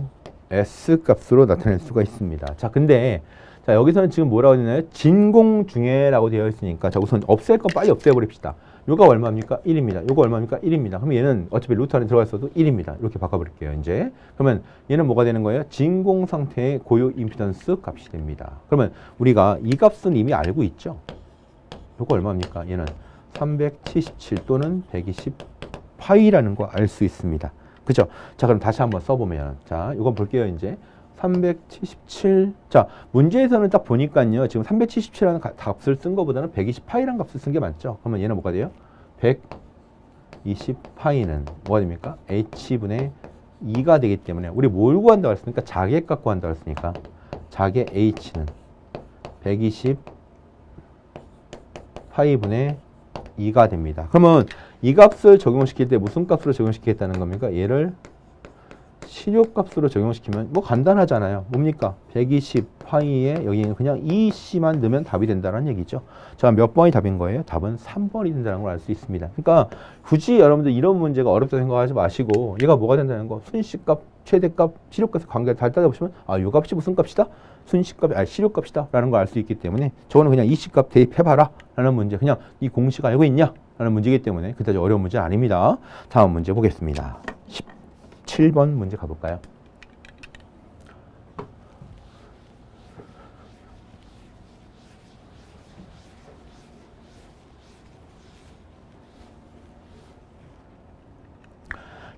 [SPEAKER 1] S 값으로 나타낼 수가 있습니다. 자, 근데 자, 여기서는 지금 뭐라고 되나요? 진공 중에라고 되어 있으니까 자, 우선 없앨 건 빨리 없애버립시다. 요가 얼마입니까? 1입니다. 요거 얼마입니까? 1입니다. 그러면 얘는 어차피 루트 안에 들어가 있어도 1입니다. 이렇게 바꿔버릴게요. 이제 그러면 얘는 뭐가 되는 거예요? 진공 상태의 고유 임피던스 값이 됩니다. 그러면 우리가 이 값은 이미 알고 있죠? 요거 얼마입니까? 얘는 377 또는 120 파이라는 거 알 수 있습니다. 그죠? 자, 그럼 다시 한번 써보면 자, 이건 볼게요. 이제 377. 자, 문제에서는 딱 보니까요. 지금 377이라는 값을 쓴 것보다는 120파이라는 값을 쓴 게 맞죠? 그러면 얘는 뭐가 돼요? 120파이는 뭐가 됩니까? H분의 2가 되기 때문에 우리 뭘 구한다고 했습니까? 자개값 구한다고 했으니까 자개 H는 120파이분의 2가 됩니다. 그러면 이 값을 적용시킬 때 무슨 값으로 적용시키겠다는 겁니까? 얘를 시료값으로 적용시키면 뭐 간단하잖아요. 뭡니까? 120파이에 여기는 그냥 2C만 넣으면 답이 된다는 얘기죠. 자, 몇 번이 답인 거예요? 답은 3번이 된다는 걸 알 수 있습니다. 그러니까 굳이 여러분들 이런 문제가 어렵다 생각하지 마시고 얘가 뭐가 된다는 거 순식값, 최대값, 시료값의 관계를 잘 따져보시면 아, 이 값이 무슨 값이다? 순식값이 시료값이다 라는 걸 알 수 있기 때문에 저거는 그냥 이식값 대입해봐라 라는 문제, 그냥 이 공식 알고 있냐? 라는 문제이기 때문에 그다지 어려운 문제 아닙니다. 다음 문제 보겠습니다. 17번 문제 가볼까요?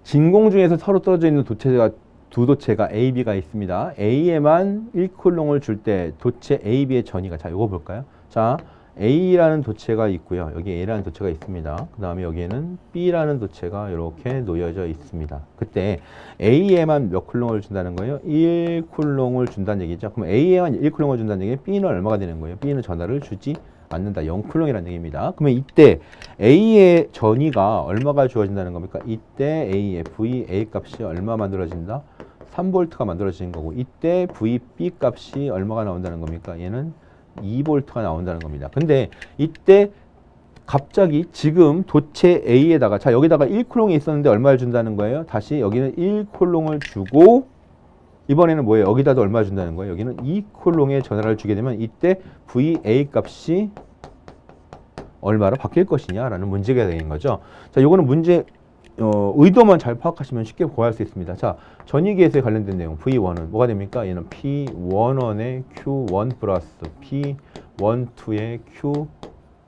[SPEAKER 1] 진공 중에서 서로 떨어져 있는 두 도체가 A, B가 있습니다. A에만 1쿨롱을 줄 때 도체 A, B의 전이가 자, 이거 볼까요? 자, A라는 도체가 있고요. 여기 A라는 도체가 있습니다. 그 다음에 여기에는 B라는 도체가 이렇게 놓여져 있습니다. 그때 A에만 몇 쿨롱을 준다는 거예요? 1쿨롱을 준다는 얘기죠. 그럼 A에만 1쿨롱을 준다는 얘기는 B는 얼마가 되는 거예요? B는 전하를 주지 않는다. 0쿨롱이라는 얘기입니다. 그러면 이때 A의 전위가 얼마가 주어진다는 겁니까? 이때 A의 VA 값이 얼마 만들어진다? 3V가 만들어지는 거고 이때 VB 값이 얼마가 나온다는 겁니까? 얘는 2V가 나온다는 겁니다. 근데 이때 갑자기 지금 도체 A에다가 자, 여기다가 1쿨롱이 있었는데 얼마를 준다는 거예요? 다시 여기는 1쿨롱을 주고 이번에는 뭐예요? 여기다도 얼마 준다는 거예요? 여기는 2쿨롱의 전하를 주게 되면 이때 VA 값이 얼마로 바뀔 것이냐라는 문제가 되는 거죠. 자, 요거는 문제 의도만 잘 파악하시면 쉽게 구할 수 있습니다. 자, 전위기에서 관련된 내용 V1은 뭐가 됩니까? 얘는 P11의 Q1 플러스 P12의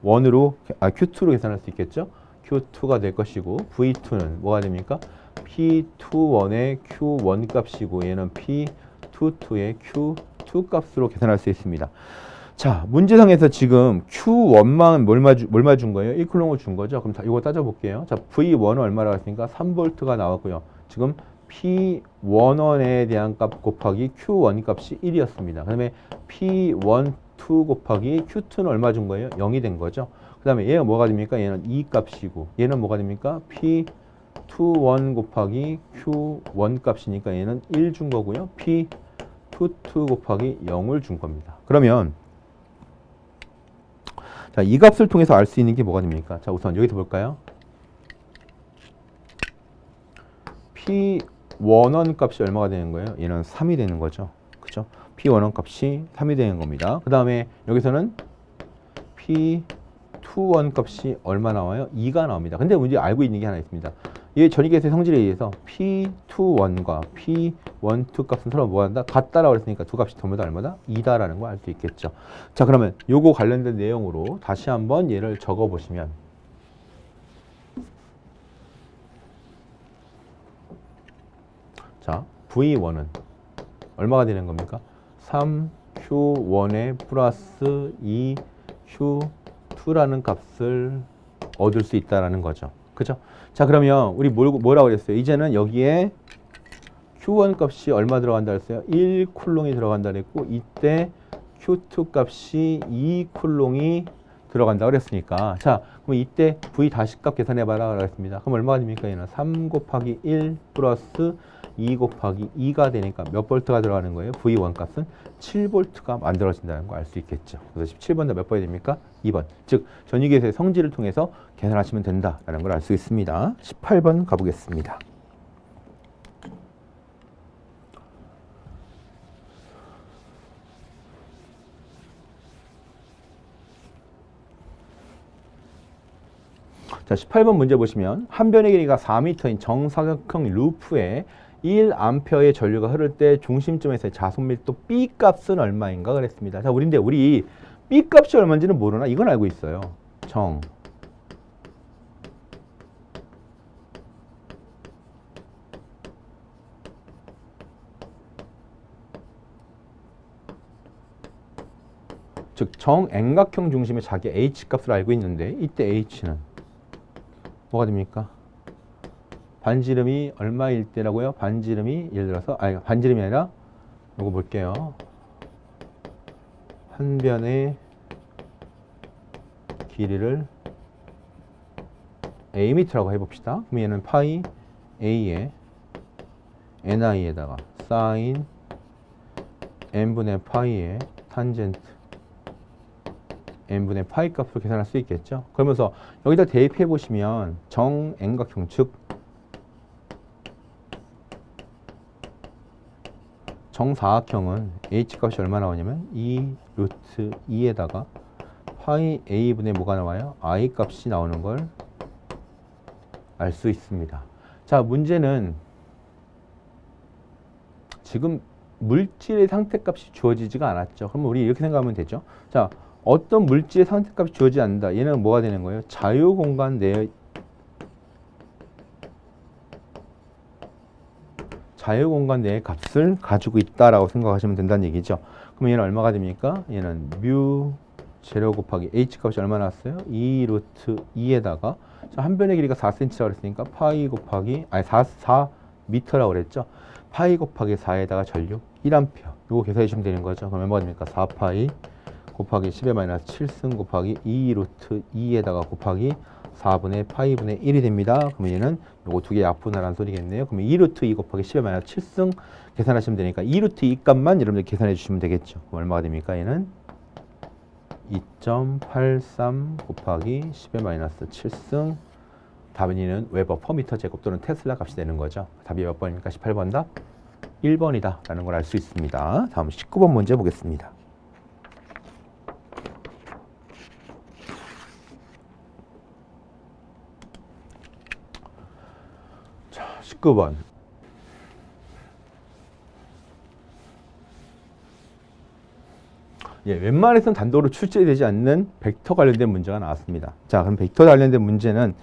[SPEAKER 1] Q1으로 Q2로 계산할 수 있겠죠? Q2가 될 것이고 V2는 뭐가 됩니까? P21의 Q1 값이고 얘는 P22의 Q2 값으로 계산할 수 있습니다. 자, 문제상에서 지금 Q1만 뭘 준 거예요? 1쿨롱을 준 거죠? 그럼 이거 따져볼게요. 자, V1은 얼마라고 했으니까 3V가 나왔고요. 지금 P11에 대한 값 곱하기 Q1 값이 1이었습니다. 그 다음에 P12 곱하기 Q2는 얼마 준 거예요? 0이 된 거죠. 그 다음에 얘가 뭐가 됩니까? 얘는 2 값이고 얘는 뭐가 됩니까? P21 곱하기 Q1 값이니까 얘는 1 준 거고요. P22 곱하기 0을 준 겁니다. 그러면 자, 이 값을 통해서 알 수 있는 게 뭐가 됩니까? 자, 우선 여기서 볼까요? P 원원 값이 얼마가 되는 거예요? 얘는 3이 되는 거죠. 그죠? P 원원 값이 3이 되는 겁니다. 그 다음에 여기서는 P2원 값이 얼마 나와요? 2가 나옵니다. 근데 문제 알고 있는 게 하나 있습니다. 이 전위계수의 성질에 의해서 P21과 P12 값은 서로 뭐한다? 같다라고 했으니까 두 값이 전부 다 얼마다? 2다라는 걸 알 수 있겠죠. 자, 그러면 요거 관련된 내용으로 다시 한번 얘를 적어 보시면 자, V1은 얼마가 되는 겁니까? 3Q1에 플러스 2Q2라는 값을 얻을 수 있다는 거죠. 그죠? 자, 그러면 우리 뭐라고 그랬어요? 이제는 여기에 Q1 값이 얼마 들어간다 그랬어요? 1쿨롱이 들어간다 그랬고, 이때 Q2 값이 2쿨롱이 들어간다 그랬으니까, 자, 그럼 이때 V 다시 값 계산해봐라 그랬습니다. 그럼 얼마가 됩니까? 얘는 3 곱하기 1 플러스 2 곱하기 2가 되니까 몇 볼트가 들어가는 거예요? V1 값은 7볼트가 만들어진다는 거 알 수 있겠죠. 그래서 17번 다 몇 번이 됩니까? 2번. 즉, 전위계수의 성질을 통해서 계산하시면 된다라는 걸 알 수 있습니다. 18번 가보겠습니다. 자, 18번 문제 보시면 한 변의 길이가 4m인 정사각형 루프에 1A의 전류가 흐를 때 중심점에서의 자손 밀도 B 값은 얼마인가 그랬습니다. 자, 우리 B 값이 얼마인지는 모르나? 이건 알고 있어요. 즉 정円각형 중심의 자기 H 값을 알고 있는데 이때 H는 뭐가 됩니까? 반지름이 얼마일 때라고요? 반지름이 예를 들어서 반지름이 아니라 이거 볼게요. 한 변의 길이를 Am라고 해봅시다. 그럼 얘는 파이 A에 NI에다가 사인 n분의 파이에 탄젠트 n분의 파이 값을 계산할 수 있겠죠. 그러면서 여기다 대입해 보시면 정円각형 즉 정사각형은 h 값이 얼마 나오냐면 2 루트 2에다가 파이 a분의 뭐가 나와요? I 값이 나오는 걸 알 수 있습니다. 자, 문제는 지금 물질의 상태값이 주어지지가 않았죠. 그럼 우리 이렇게 생각하면 되죠. 자, 어떤 물질의 상태값이 주어지지 않는다. 얘는 뭐가 되는 거예요? 자유공간 내의 값을 가지고 있다라고 생각하시면 된다는 얘기죠. 그럼 얘는 얼마가 됩니까? 얘는 뮤 제로 곱하기 h 값이 얼마 나왔어요? 2 루트 2에다가 한 변의 길이가 4cm라고 그랬으니까 파이 곱하기 4m라고 그랬죠. 파이 곱하기 4에다가 전류 1A 이거 계산해 주시면 되는 거죠. 그럼 얼마가 됩니까? 4파이 곱하기 10의 마이너스 7승 곱하기 2 루트 2에다가 곱하기 4분의 파이분의 1이 됩니다. 그러면 얘는 요거 두 개 약분하라는 소리겠네요. 그러면 2 루트 2 곱하기 10의 마이너스 7승 계산하시면 되니까 2 루트 2 값만 여러분들 계산해 주시면 되겠죠. 그럼 얼마가 됩니까? 얘는 2.83 곱하기 10의 마이너스 7승 답은 웨버 퍼 미터 제곱 또는 테슬라 값이 되는 거죠. 답이 몇 번입니까? 18번 답 1번이다 라는 걸 알 수 있습니다. 다음 19번 문제 보겠습니다. 자, 19번 웬만해서는 단도로 출제되지 않는 벡터 관련된 문제가 나왔습니다. 자, 그럼 벡터 관련된 문제는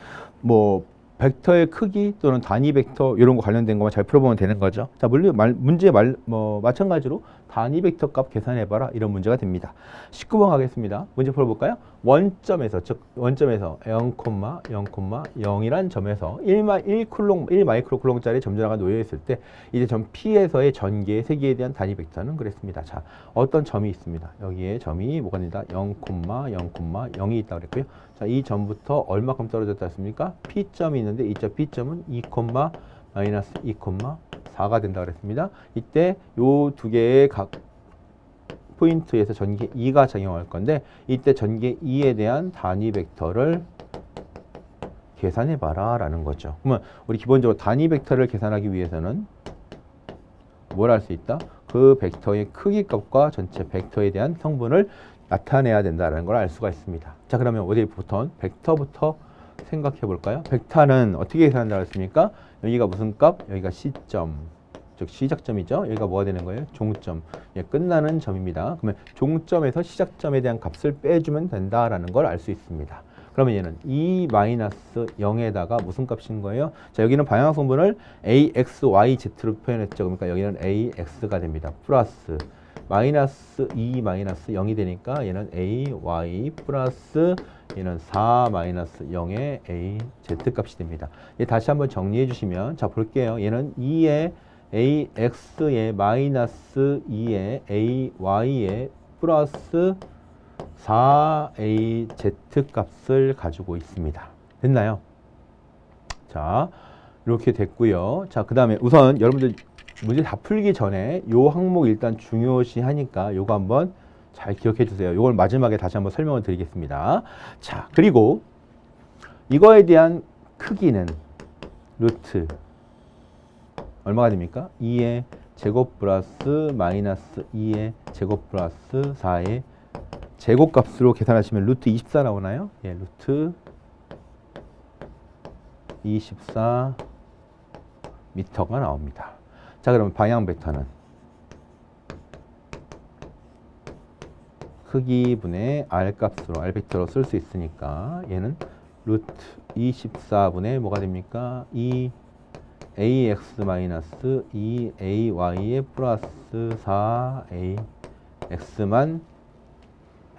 [SPEAKER 1] 뭐 벡터의 크기 또는 단위 벡터 이런 거 관련된 것만 잘 풀어보면 되는 거죠. 자, 물론 마찬가지로 단위 벡터 값 계산해봐라 이런 문제가 됩니다. 19번 가겠습니다. 문제 풀어볼까요? 원점에서 0,0,0이란 점에서 1 마이크로쿨롱짜리 점전화가 놓여있을 때 이제 점 P에서의 전개의 세기에 대한 단위 벡터는 그랬습니다. 자, 어떤 점이 있습니다. 여기에 점이 뭐가 됩니다. 0,0,0이 있다고 그랬고요. 자, 이 점부터 얼마큼 떨어졌다 했습니까? P점이 있는데 이 점 P점은 2, 마이너스 2, 4가 된다고 그랬습니다. 이때 요 두 개의 각 포인트에서 전개 2가 작용할 건데 이때 전개 2에 대한 단위 벡터를 계산해 봐라 라는 거죠. 그러면 우리 기본적으로 단위 벡터를 계산하기 위해서는 뭘 할 수 있다? 그 벡터의 크기 값과 전체 벡터에 대한 성분을 나타내야 된다는 걸 알 수가 있습니다. 자, 그러면 어디부터? 벡터부터 생각해 볼까요? 벡터는 어떻게 계산한다고 했습니까? 여기가 무슨 값? 여기가 시점, 즉 시작점이죠. 여기가 뭐가 되는 거예요? 종점, 예, 끝나는 점입니다. 그러면 종점에서 시작점에 대한 값을 빼주면 된다라는 걸 알 수 있습니다. 그러면 얘는 2-0에다가 무슨 값인 거예요? 자, 여기는 방향 성분을 ax, y, z로 표현했죠. 그러니까 여기는 ax가 됩니다. 플러스 마이너스 2 마이너스 0이 되니까 얘는 a, y 플러스 얘는 4 마이너스 0의 a, z 값이 됩니다. 얘 다시 한번 정리해 주시면, 자, 볼게요. 얘는 2의 ax에 마이너스 2의 a, y에 플러스 4az 값을 가지고 있습니다. 됐나요? 자, 이렇게 됐고요. 자, 그 다음에 우선 여러분들 문제 다 풀기 전에 요 항목 일단 중요시 하니까 요거 한번 잘 기억해 주세요. 요걸 마지막에 다시 한번 설명을 드리겠습니다. 자, 그리고 이거에 대한 크기는 루트 얼마가 됩니까? 2의 제곱 플러스 마이너스 2의 제곱 플러스 4의 제곱값으로 계산하시면 루트 24 나오나요? 예, 루트 24 미터가 나옵니다. 자, 그러면 방향 벡터는 크기 분의 r 값으로 r 벡터로 쓸 수 있으니까 얘는 루트 24분의 뭐가 됩니까? 2ax 마이너스 2ay의 플러스 4ax만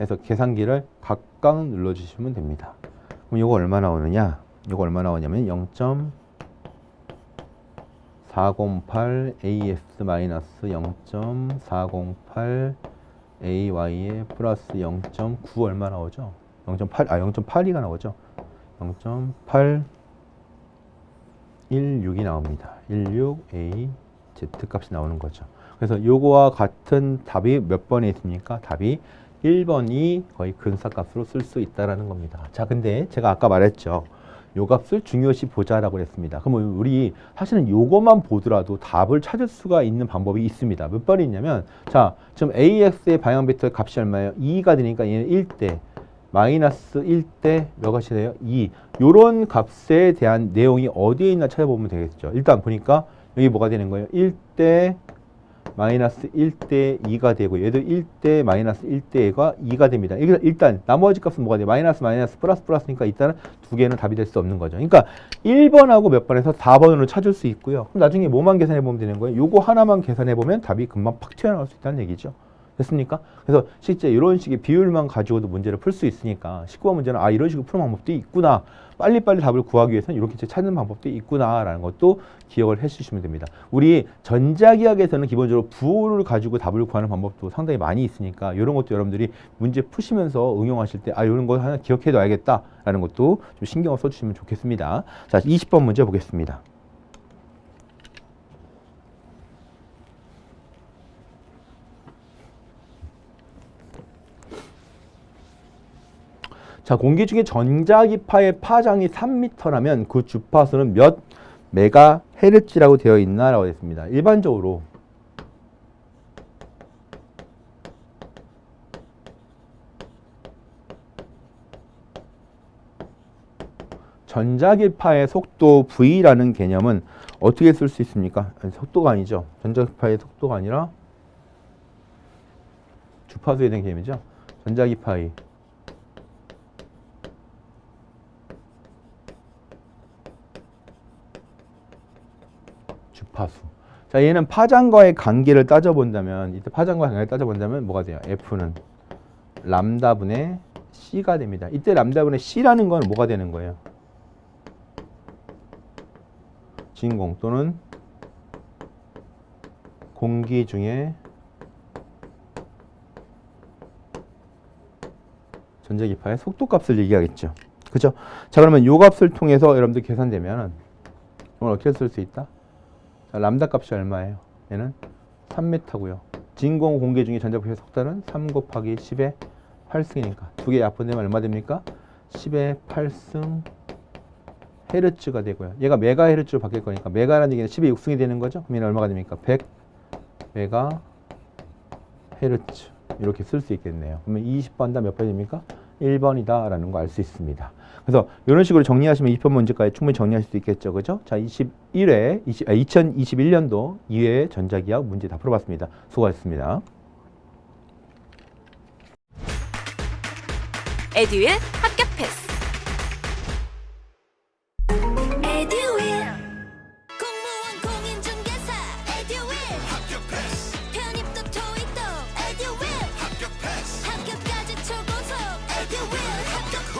[SPEAKER 1] 해서 계산기를 각각 눌러주시면 됩니다. 그럼 이거 얼마 나오느냐? 이거 얼마 나오냐면 0.408 AS 마이너스 0.408 AY에 플러스 0.9 얼마 나오죠? 0.82가 나오죠? 0.816이 나옵니다. 16A Z 값이 나오는 거죠. 그래서 요거와 같은 답이 몇 번에 있습니까? 답이 1번이 거의 근사값으로 쓸 수 있다라는 겁니다. 자, 근데 제가 아까 말했죠. 요 값을 중요시 보자라고 했습니다. 그럼 우리 사실은 요것만 보더라도 답을 찾을 수가 있는 방법이 있습니다. 몇 번이 있냐면, 자, 지금 AX의 방향 벡터의 값이 얼마예요? 2가 되니까 얘는 1대 마이너스 1대 몇 값이 돼요? 2. 요런 값에 대한 내용이 어디에 있나 찾아보면 되겠죠. 일단 보니까 여기 뭐가 되는 거예요? 1대 마이너스 1대 2가 되고 얘도 1대 마이너스 1대가 2가 됩니다. 일단 나머지 값은 뭐가 돼요? 마이너스 마이너스 플러스 플러스니까 일단은 두 개는 답이 될 수 없는 거죠. 그러니까 1번하고 몇 번에서 4번으로 찾을 수 있고요. 그럼 나중에 뭐만 계산해 보면 되는 거예요? 요거 하나만 계산해 보면 답이 금방 팍 튀어나올 수 있다는 얘기죠. 됐습니까? 그래서 실제 이런 식의 비율만 가지고도 문제를 풀 수 있으니까 19번 문제는 아, 이런 식으로 푸는 방법도 있구나. 빨리빨리 답을 구하기 위해서는 이렇게 찾는 방법도 있구나라는 것도 기억을 해주시면 됩니다. 우리 전자기하학에서는 기본적으로 부호를 가지고 답을 구하는 방법도 상당히 많이 있으니까 이런 것도 여러분들이 문제 푸시면서 응용하실 때 아, 이런 거 하나 기억해둬야겠다라는 것도 좀 신경을 써주시면 좋겠습니다. 자, 20번 문제 보겠습니다. 자, 공기 중에 전자기파의 파장이 3m라면 그 주파수는 몇 메가헤르츠라고 되어 있나라고 했습니다. 일반적으로 전자기파의 속도 V라는 개념은 어떻게 쓸 수 있습니까? 아니, 속도가 아니죠. 전자기파의 속도가 아니라 주파수에 대한 개념이죠. 전자기파의 주파수. 자, 얘는 파장과의 관계를 따져본다면, 이때 파장과의 관계를 따져본다면 뭐가 돼요? F는 람다분의 C가 됩니다. 이때 람다분의 C라는 건 뭐가 되는 거예요? 진공 또는 공기 중에 전자기파의 속도값을 얘기하겠죠. 그죠? 자, 그러면 요 값을 통해서 여러분들 계산되면 이걸 어떻게 쓸 수 있다? 자, 람다 값이 얼마예요? 얘는 3m고요. 진공 공개 중에 전자부피의 속도는 3 곱하기 10의 8승이니까 두 개 약분되면 얼마 됩니까? 10의 8승 헤르츠가 되고요. 얘가 메가헤르츠로 바뀔 거니까 메가라는 얘기는 10의 6승이 되는 거죠. 그러면 얼마가 됩니까? 100 메가헤르츠 이렇게 쓸 수 있겠네요. 그러면 20번 다 몇 번이 됩니까? 1번이다 라는 거 알 수 있습니다. 그래서 이런 식으로 정리하시면 2편 문제까지 충분히 정리할 수 있겠죠. 그죠? 자, 2021년도 2회 전자기학 문제 다 풀어봤습니다. 수고하셨습니다.
[SPEAKER 2] 에듀윌 합격 패스.
[SPEAKER 3] 에듀윌 공무원 공인중개사 에듀윌 합격 패스 편입도 토익도 에듀윌 합격 패스 학교까지 초고속 에듀윌 합격 후